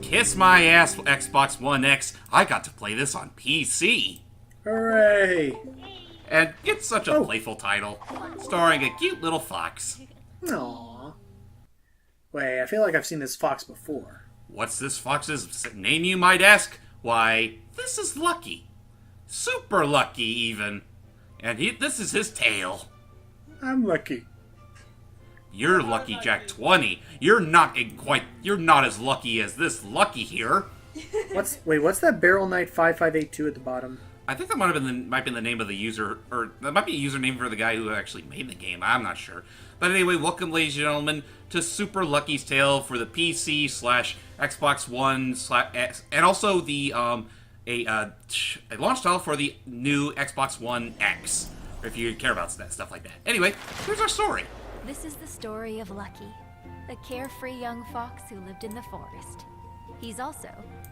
Kiss my ass, Xbox One X. I got to play this on PC. Hooray! And it's such a playful title, starring a cute little fox. Aww. Wait, I feel like I've seen this fox before. What's this fox's name, you might ask? Why, this is Lucky. Super Lucky, even. And this is his tail. I'm lucky. You're Lucky Jack 20. You're not as lucky as this Lucky here. What's that Barrel Knight 5582 at the bottom? I think that might be the name of the user, or that might be a username for the guy who actually made the game. I'm not sure. But anyway, welcome, ladies and gentlemen, to Super Lucky's Tale for the PC / Xbox One and also the a launch title for the new Xbox One X, if you care about stuff like that. Anyway, here's our story. This is the story of Lucky, a carefree young fox who lived in the forest. He's also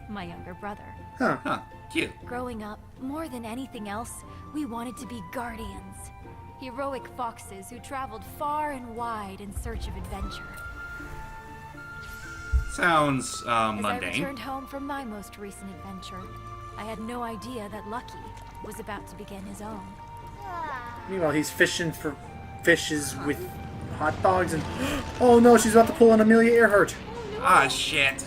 my younger brother. Huh, cute. Growing up, more than anything else, we wanted to be guardians. Heroic foxes who traveled far and wide in search of adventure. Sounds As I mundane. returned home from my most recent adventure, I had no idea that Lucky was about to begin his own. Meanwhile, he's fishing for fishes with hot dogs and... Oh no, she's about to pull on Amelia Earhart. Ah, shit.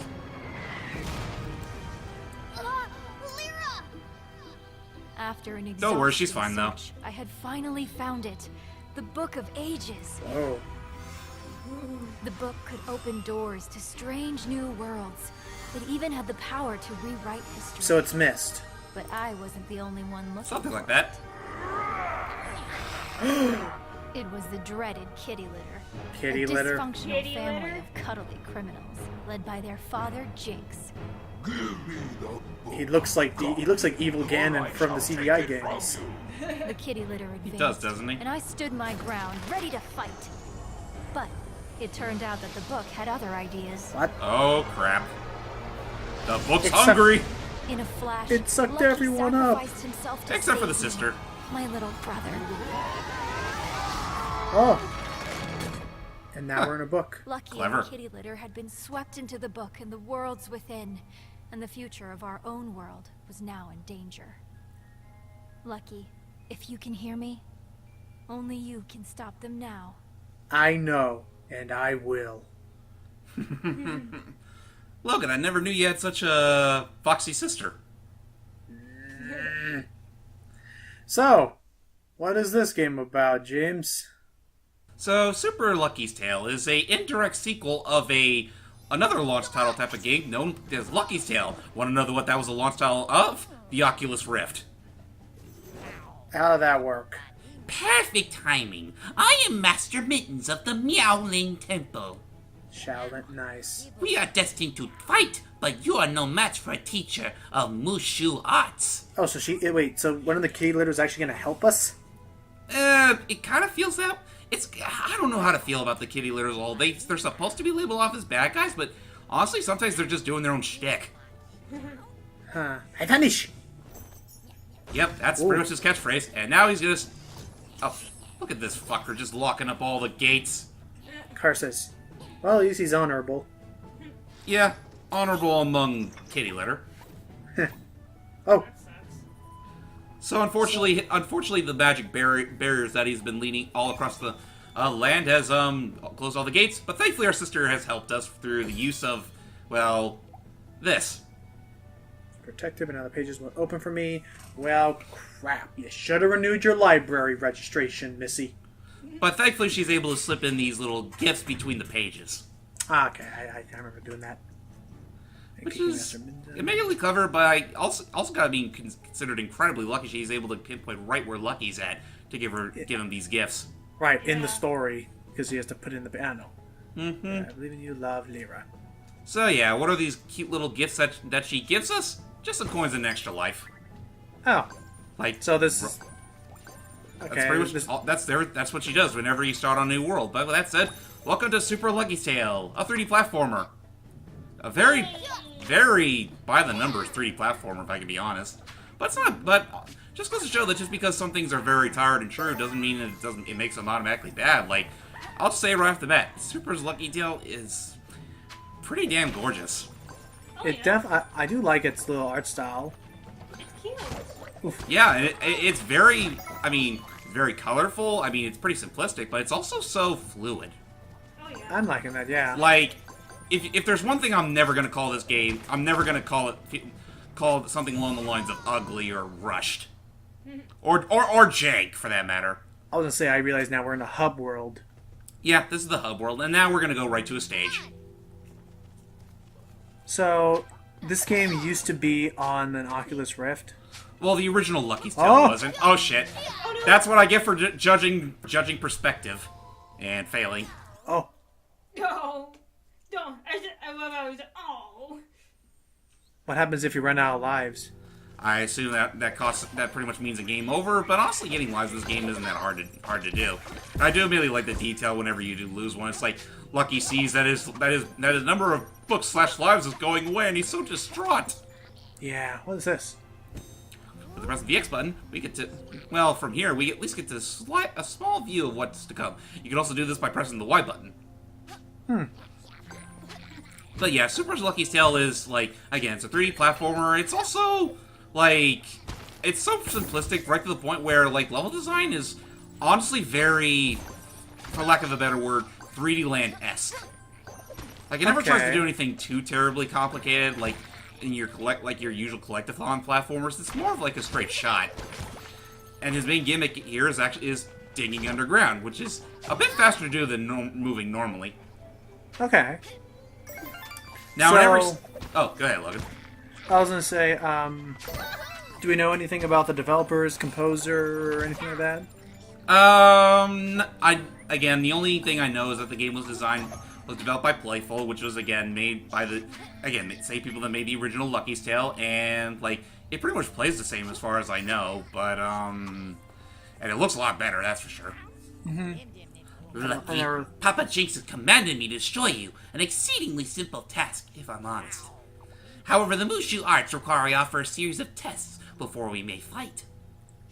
After an Don't worry, she's exhausting fine, though. search, I had finally found it. The Book of Ages. Oh. The book could open doors to strange new worlds. It even had the power to rewrite history. So it's missed. But I wasn't the only one looking. Something like that. It was the dreaded kitty litter. Kitty a litter? dysfunctional family of cuddly criminals, led by their father, Jinx. He looks like Evil Ganon from the CDI games. The kitty litter advanced. He does, doesn't he? And I stood my ground, ready to fight. But it turned out that the book had other ideas. What? Oh, crap. The book's It's hungry! In a flash, It sucked Lucky everyone up. sacrificed himself to Except for save the sister. me, my little brother. Oh. And now we're in a book. Lucky Clever. and the kitty litter had been swept into the book and the worlds within, and the future of our own world was now in danger. Lucky, if you can hear me, only you can stop them now. I know, and I will. Logan, I never knew you had such a foxy sister. So, what is this game about, James? So, Super Lucky's Tale is a indirect sequel of another launch title type of game known as Lucky's Tale. Want to know what that was a launch title of? The Oculus Rift. How did that work? Perfect timing. I am Master Mittens of the Meowling Temple. Shaolin, nice. We are destined to fight, but you are no match for a teacher of Mushu arts. Oh, so so one of the kitty litter is actually going to help us? It kind of feels that. I don't know how to feel about the kitty litters. They're supposed to be labeled off as bad guys, but honestly, sometimes they're just doing their own shtick. Huh. I vanish! Yep, that's pretty much his catchphrase. And now he's gonna. Oh, look at this fucker just locking up all the gates. Car says, well, at least he's honorable. Yeah, honorable among kitty litter. Oh, So unfortunately, the magic barriers that he's been leaning all across the land has closed all the gates. But thankfully, our sister has helped us through the use of, well, this. protective, and now the pages won't open for me. Well, crap. You should have renewed your library registration, Missy. But thankfully, she's able to slip in these little gifts between the pages. Ah, okay, I remember doing that. Which is immediately clever, but I also gotta be considered incredibly lucky she's able to pinpoint right where Lucky's at to give him these gifts. Right, in the story, because he has to put it in the piano. Mm-hmm. I believe in you, love, Lyra. So yeah, what are these cute little gifts that she gives us? Just some coins and an extra life. Oh, Like, so this is... Okay, that's pretty much that's what she does whenever you start on a new world. But with that said, welcome to Super Lucky's Tale, a 3D platformer. A very, very by the numbers 3D platformer, if I can be honest. But it's not. But just goes to show that just because some things are very tired and true doesn't mean that it makes them automatically bad. Like, I'll just say right off the bat, Super's Lucky Tale is pretty damn gorgeous. Oh, It I do like its little art style. It's cute. Yeah, it's very, I mean, very colorful. I mean, it's pretty simplistic, but it's also so fluid. Oh yeah. I'm liking that, yeah. Like, if there's one thing I'm never gonna call this game, I'm never gonna call it something along the lines of ugly or rushed, or jank for that matter. I was gonna say, I realize now we're in a hub world. Yeah, this is the hub world, and now we're gonna go right to a stage. So, this game used to be on an Oculus Rift. Well, the original Lucky's Tale Oh! wasn't. Oh shit, that's what I get for judging perspective and failing. Oh, No. Don't. I love how he's oh. what happens if you run out of lives? I assume that pretty much means a game over, but honestly, getting lives in this game isn't that hard to do. I do really like the detail whenever you do lose one. It's like Lucky sees that his number of books / lives is going away, and he's so distraught. Yeah, what is this? With the press of the X button, we get to, well, from here we at least get to a small view of what's to come. You can also do this by pressing the Y button. But yeah, Super Lucky's Tale is, like, again, it's a 3D platformer. It's also, like, it's so simplistic, right to the point where, like, level design is honestly very, for lack of a better word, 3D Land-esque. Like, it never tries to Okay. do anything too terribly complicated, like, in your your usual collectathon platformers. It's more of, like, a straight shot. And his main gimmick here is digging underground, which is a bit faster to do than moving normally. Okay. Now, So- whenever... Oh, go ahead, Logan. I was gonna say, do we know anything about the developers, composer, or anything like that? Again, the only thing I know is that the game was developed by Playful, which was, again, made by the same people that made the original Lucky's Tale, and, like, it pretty much plays the same as far as I know, but, and it looks a lot better, that's for sure. Lucky, Papa Jinx has commanded me to destroy you, an exceedingly simple task, if I'm honest. However, the Mushu arts require I offer a series of tests before we may fight.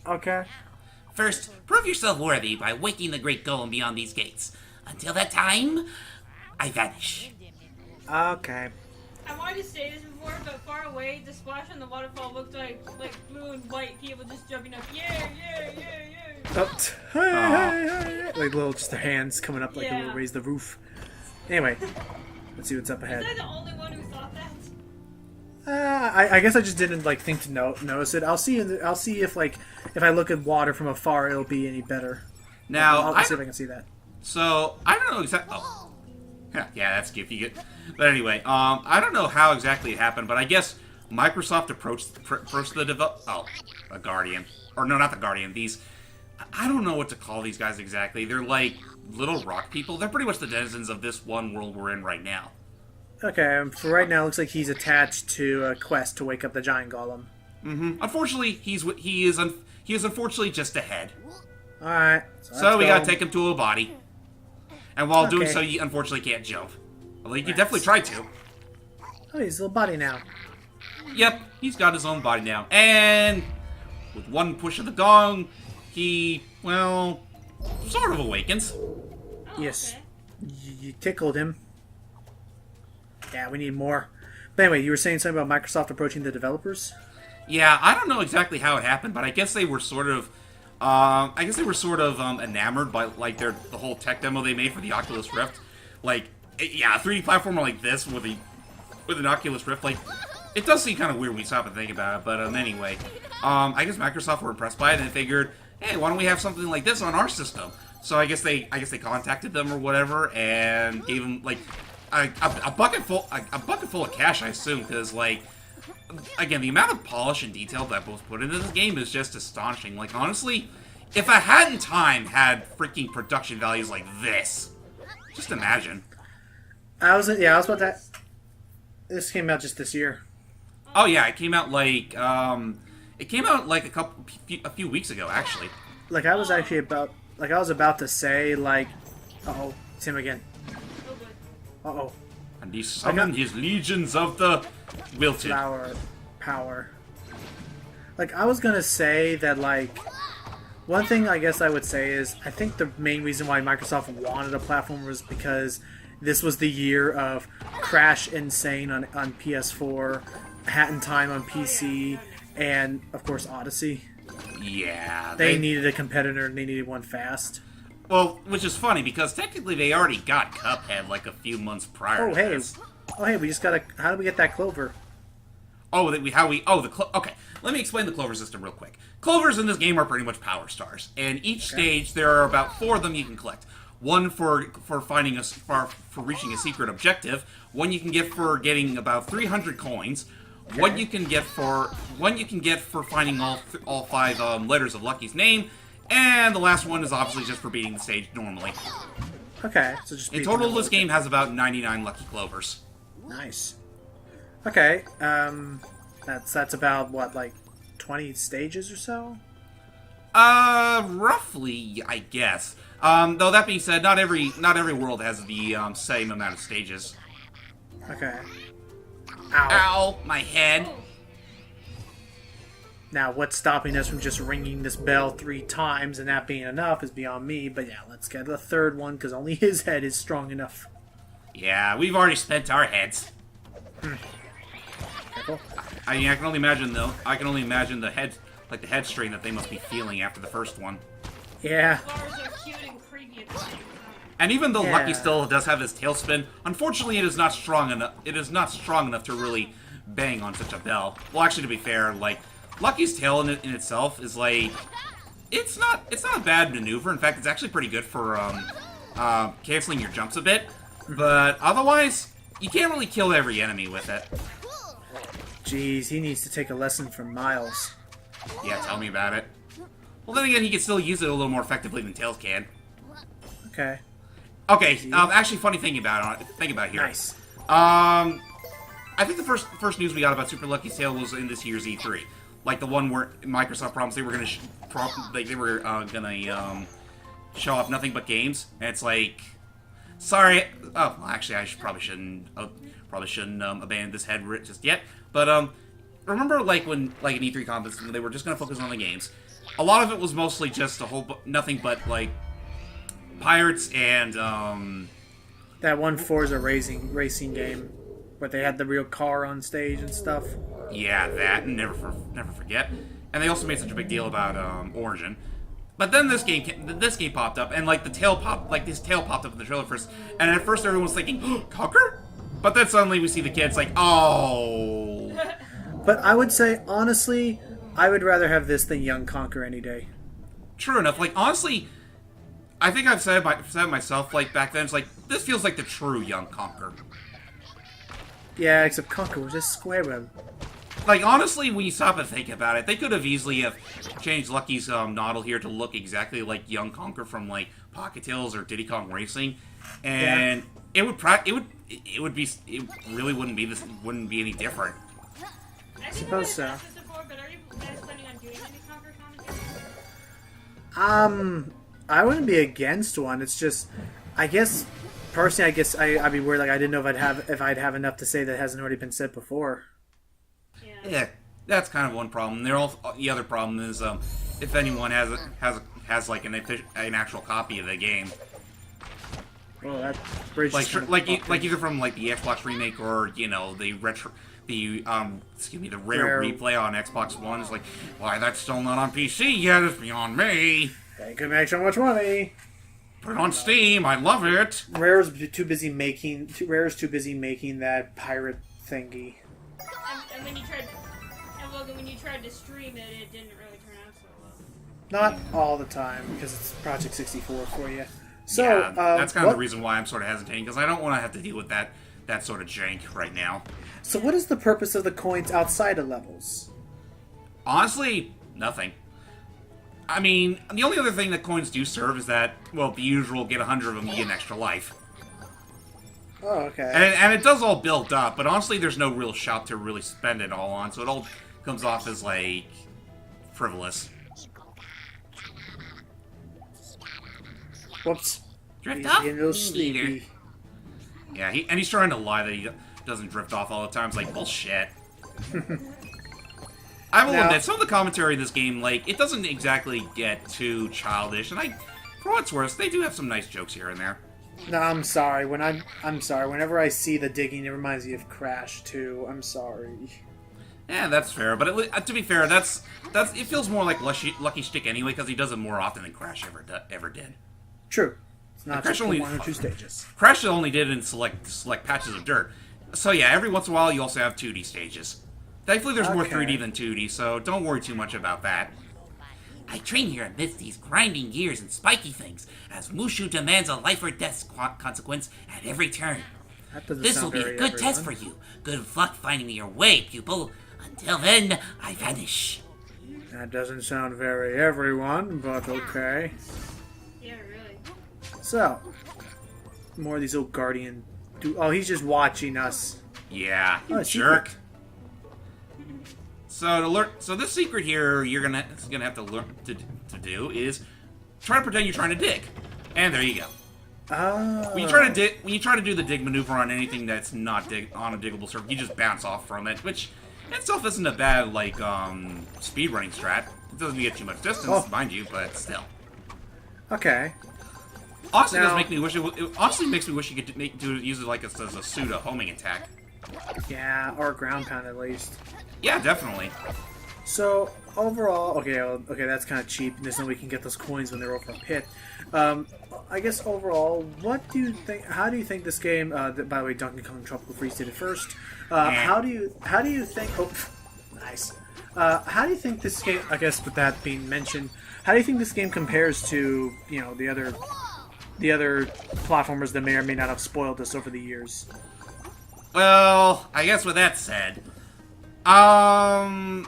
Okay. First, prove yourself worthy by waking the great golem beyond these gates. Until that time, I vanish. Okay. I wanted to say this before, but far away, the splash on the waterfall looked like blue and white people just jumping up. Yeah, yeah, yeah, yeah. Oh, hey, like little, just their hands coming up like a Yeah. little raise the roof. Anyway, let's see what's up Was ahead. I the only one who thought that? I guess I just didn't like think to notice it. I'll see if like if I look at water from afar, it'll be any better. Now, I'll see if I can see that. So, I don't know exactly... Oh. Yeah, that's goofy. But anyway, I don't know how exactly it happened, but I guess Microsoft approached the a Guardian. Or no, not the Guardian. These... I don't know what to call these guys exactly. They're like little rock people. They're pretty much the denizens of this one world we're in right now. Okay, for right now, it looks like he's attached to a quest to wake up the giant golem. Unfortunately, he is unfortunately just ahead. All right. So we let's gotta go. take him to a body. And while doing Okay. so, he unfortunately can't jump. Although he can definitely try to. Oh, he's a little body now. Yep, he's got his own body now. And with one push of the gong, he, well, sort of awakens. Oh, Yes. okay. You tickled him. Yeah, we need more. But anyway, you were saying something about Microsoft approaching the developers? Yeah, I don't know exactly how it happened, but I guess they were sort of, enamored by like the whole tech demo they made for the Oculus Rift. Like, yeah, a 3D platformer like this with an Oculus Rift, like, it does seem kind of weird when you stop and think about it. But anyway, I guess Microsoft were impressed by it and they figured, hey, why don't we have something like this on our system? So I guess they contacted them or whatever and gave them like a bucket full of cash, I assume, because like. Again, the amount of polish and detail that was put into this game is just astonishing. Like, honestly, if I had in time had freaking production values like this, just imagine. I was about that. This came out just this year. Oh yeah, it came out like a few weeks ago, actually. Like I was actually about to say like, uh-oh, it's him again. Oh, good. Uh-oh, And he summoned his legions of the wilted. flower power. Like I was gonna say that like, one thing I guess I would say is I think the main reason why Microsoft wanted a platform was because this was the year of Crash Insane on PS4, Hat in Time on PC, and of course Odyssey. Yeah. They needed a competitor and they needed one fast. Well, which is funny because technically they already got Cuphead like a few months prior. Oh to hey, this. we just gotta. How do we get that clover? Okay, let me explain the clover system real quick. Clovers in this game are pretty much power stars, and each stage there are about 4 of them you can collect. One for finding for reaching a secret objective. One you can get for getting about 300 coins. Okay. One you can get for finding all 5 letters of Lucky's name, and the last one is obviously just for beating the stage normally. Okay, so just In total, this game has about 99 lucky clovers. Nice. Okay, that's about what, like 20 stages or so? Roughly, I guess. Though that being said, not every world has the same amount of stages. Okay. Ow. Ow, my head. Now, what's stopping us from just ringing this bell 3 times and that being enough is beyond me, but yeah, let's get the third one, because only his head is strong enough. Yeah, we've already spent our heads. Careful. I mean, I can only imagine the head strain that they must be feeling after the first one. Yeah. Bars are cute and creepy at the same time. And even though Yeah. Lucky still does have his tailspin, unfortunately it is not strong enough. It is not strong enough to really bang on such a bell. Well, actually, to be fair, like Lucky's tail in itself is like it's not a bad maneuver. In fact, it's actually pretty good for canceling your jumps a bit. But otherwise, you can't really kill every enemy with it. Jeez, he needs to take a lesson from Miles. Yeah, tell me about it. Well, then again, he can still use it a little more effectively than Tails can. Okay. Okay, actually, funny thing about here. Nice. I think the first news we got about Super Lucky's Tale was in this year's E3, like the one where Microsoft promised they were gonna show off nothing but games, and it's like, sorry. Oh, well, actually, I probably shouldn't abandon this head just yet. But remember, like when an E3 conference, when they were just gonna focus on the games. A lot of it was mostly just nothing but like pirates and That one Forza racing game where they had the real car on stage and stuff. yeah, that, and never forget. And they also made such a big deal about Origin. But then this game popped up, and like his tail popped up in the trailer first. And at first everyone was thinking, oh, Conker? But then suddenly we see the kids like, oh. But I would say, honestly, I would rather have this than Young Conquer any day. True enough. Like, honestly, I think I've said it myself, like, back then, it's like, this feels like the true Young Conquer. Yeah, except Conquer was just square web. Like, honestly, when you stop and think about it, they could have easily have changed Lucky's noddle here to look exactly like Young Conquer from, like, Pocket Tales or Diddy Kong Racing. And it really wouldn't be any different. I Suppose so. Before, but are you guys planning on doing any Conquer commentary? I wouldn't be against one. It's just, I guess, personally, I'd be worried. Like, I didn't know if I'd have enough to say that hasn't already been said before. Yeah, that's kind of one problem. The other problem is if anyone has like an actual copy of the game, Well, that bridge is kind of like either from like the Xbox remake or the rare replay on Xbox One. Is like, why that's still not on PC yet is beyond me. They could make so much money. Put it on Steam. I love it. Rare's too busy making that pirate thingy. And when you tried, Logan, when you tried to stream it, it didn't really turn out so well. Not all the time, because it's Project 64 for you. So, yeah, that's kind of the reason why I'm sort of hesitating, because I don't want to have to deal with that sort of jank right now. So what is the purpose of the coins outside of levels? Honestly, nothing. I mean, the only other thing that coins do serve is that, well, the usual get 100 of them, you get an extra life. Oh, okay. And it does all build up, but honestly, there's no real shop to really spend it all on, so it all comes off as, like, frivolous. Whoops. Drift He's off? getting a little sleepy. Yeah, he's trying to lie that he doesn't drift off all the time. It's like, bullshit. I will admit, some of the commentary in this game, like, it doesn't exactly get too childish, and for what it's worth, they do have some nice jokes here and there. No, I'm sorry. I'm sorry. Whenever I see the digging, it reminds me of Crash too. I'm sorry. Yeah, that's fair. But to be fair, that's it feels more like Lucky Stick anyway because he does it more often than Crash ever did. True. It's not Crash just only- the 1 or 2 stages. Crash only did it in select patches of dirt. So yeah, every once in a while you also have 2D stages. Thankfully, there's more Okay. 3D than 2D, so don't worry too much about that. I train here amidst these grinding gears and spiky things, as Mushu demands a life or death consequence at every turn. That doesn't This will sound be a very good test for everyone. you. Good luck finding me your way, pupil. Until then, I vanish. That doesn't sound very everyone, but okay. Yeah, really. So, more of these old guardian. Oh, he's just watching us. Yeah, Oh, you a jerk. secret. So to learn, so this secret here, you're gonna have to learn to do is try to pretend you're trying to dig, and there you go. Oh. When you try to do the dig maneuver on anything that's not on a diggable surface, you just bounce off from it, which itself isn't a bad like speedrunning strat. It doesn't get too much distance, mind you, but still. Okay. Honestly, Now- does make me wish it honestly makes me wish you could use it like as a pseudo homing attack. Yeah, or ground pound at least. Yeah, definitely. So overall, okay, that's kind of cheap. There's no way we can get those coins when they're over a pit. I guess overall, what do you think? How do you think this game? By the way, Donkey Kong Tropical Freeze did it first. How do you think? Oh, nice. How do you think this game? I guess with that being mentioned, how do you think this game compares to the other platformers that may or may not have spoiled us over the years? Well, I guess with that said, I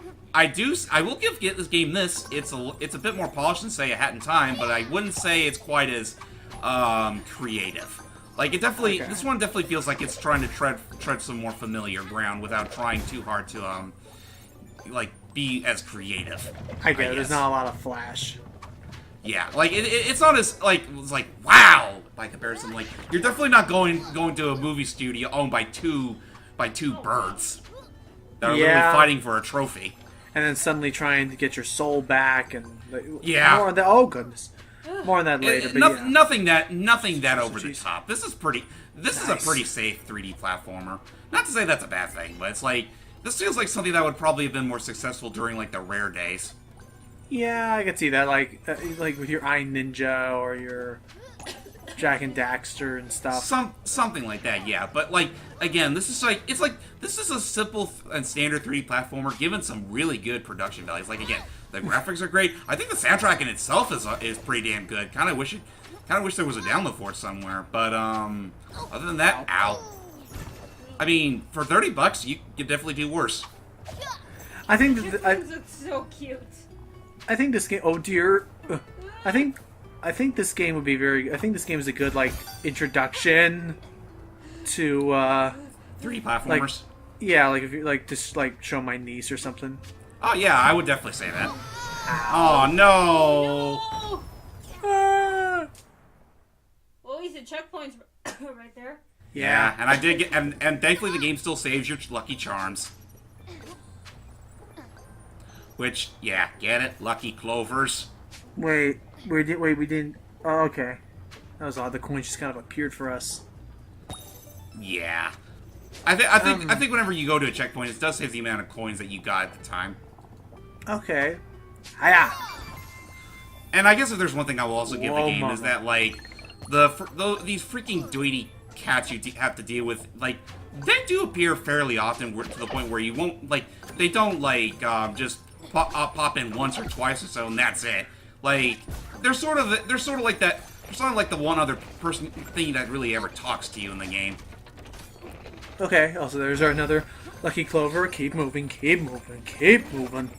will give this game this. It's a bit more polished than say A Hat in Time, but I wouldn't say it's quite as creative. Like it definitely, Okay. this one definitely feels like it's trying to tread some more familiar ground without trying too hard to like be as creative. I get it. There's guess. not a lot of flash. Yeah, like it's not as it's like wow by comparison. Like you're definitely not going to a movie studio owned by two birds that are literally Yeah. fighting for a trophy. And then suddenly trying to get your soul back, and Yeah. more on that. Oh goodness, more on that later. But yeah. Nothing that over the Jeez. top. This is pretty. This is a Nice. pretty safe 3D platformer. Not to say that's a bad thing, but it's like this feels like something that would probably have been more successful during like the rare days. Yeah, I could see that, like with your Iron Ninja or your Jack and Daxter and stuff. Something like that, yeah. But like again, this is this is a simple and standard 3D platformer given some really good production values. Like again, the graphics are great. I think the soundtrack in itself is pretty damn good. Kind of wish there was a download for it somewhere. But other than that, ow. I mean, for $30, you could definitely do worse. I think These that, things look so cute. I think this game. Oh dear. I think this game would be very. I think this game is a good like introduction to. 3D platformers. Yeah, like if you like just like show my niece or something. Oh yeah, I would definitely say that. Oh no. Oh! Ah! Well, at least the checkpoint's right there. Yeah, and I did get, and thankfully the game still saves your Lucky Charms. Which, yeah, get it? Lucky Clovers. Wait, we didn't. Oh, okay. That was odd. The coins just kind of appeared for us. Yeah. I think whenever you go to a checkpoint, it does save the amount of coins that you got at the time. Okay. Hiya! And I guess if there's one thing I will also give the Whoa, game is mama. that, like, these freaking doity cats you have to deal with, like, they do appear fairly often to the point where you won't, like, they don't, like, just pop in once or twice or so and that's it. Like, they're sort of like that, they're sort of like the one other thing that really ever talks to you in the game. Okay, also there's our another Lucky Clover. Keep moving, keep moving, keep moving.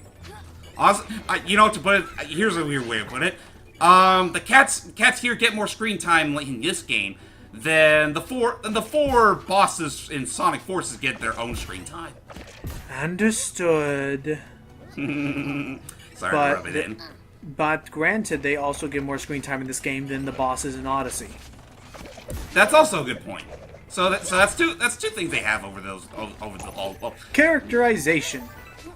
Also, you know, to put it, here's a weird way to put it. The cats here get more screen time like in this game than the four bosses in Sonic Forces get their own screen time. Understood. Sorry But to rub it in. But granted, they also get more screen time in this game than the bosses in Odyssey. That's also a good point. So that's two things they have over the whole. Well, Characterization.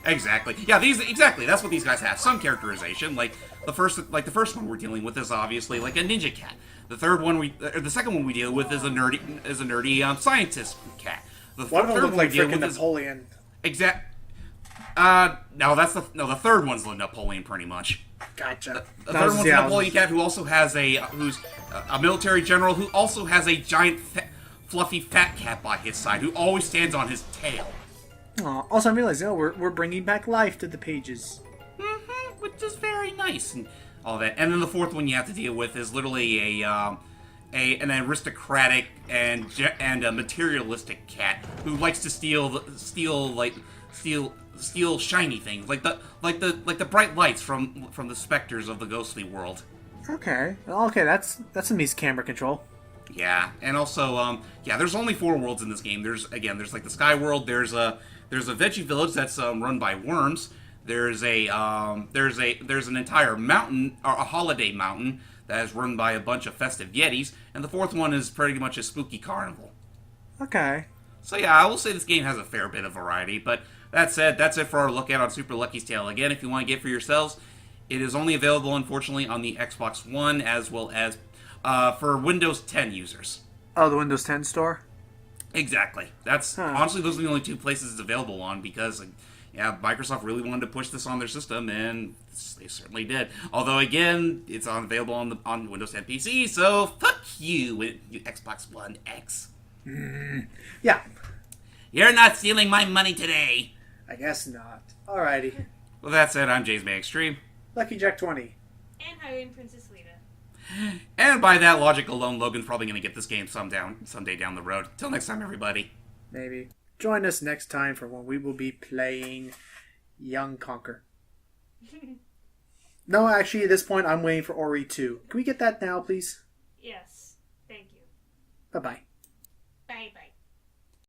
exactly. Yeah, exactly. That's what these guys have. Some characterization, like the first one we're dealing with is obviously like a ninja cat. The second one we deal with is a nerdy scientist cat. The One of them third looked like we deal freaking with is Napoleon. No, the third one's the Napoleon, pretty much. Gotcha. The third one's a Napoleon cat who also has who's a military general who also has a giant, fluffy fat cat by his side who always stands on his tail. Aw, also, I realized, we're bringing back life to the pages. Which is very nice and all that. And then the fourth one you have to deal with is literally an aristocratic and a materialistic cat who likes to steal shiny things like the bright lights from the specters of the ghostly world. Okay, that's some nice camera control. Yeah, and also there's only 4 worlds in this game. There's like the Sky World. There's a veggie village that's run by worms. There's an entire mountain, or a holiday mountain, that is run by a bunch of festive yetis, and the fourth one is pretty much a spooky carnival. Okay. So yeah, I will say this game has a fair bit of variety, but that said, that's it for our look at on Super Lucky's Tale. Again, if you want to get it for yourselves, it is only available, unfortunately, on the Xbox One, as well as for Windows 10 users. Oh, the Windows 10 store? Exactly. Honestly, those are the only 2 places it's available on, because Microsoft really wanted to push this on their system, and they certainly did. Although, again, it's available on Windows 10 PC, so fuck you, you Xbox One X. Yeah. You're not stealing my money today. I guess not. Alrighty. Well, that said, I'm JamesmanXtreme. Lucky Jack 20. And Hyrule Princess Lita. And by that logic alone, Logan's probably going to get this game someday down the road. Till next time, everybody. Maybe. Join us next time for when we will be playing Young Conquer. No, actually, at this point, I'm waiting for Ori 2. Can we get that now, please? Yes. Thank you. Bye-bye.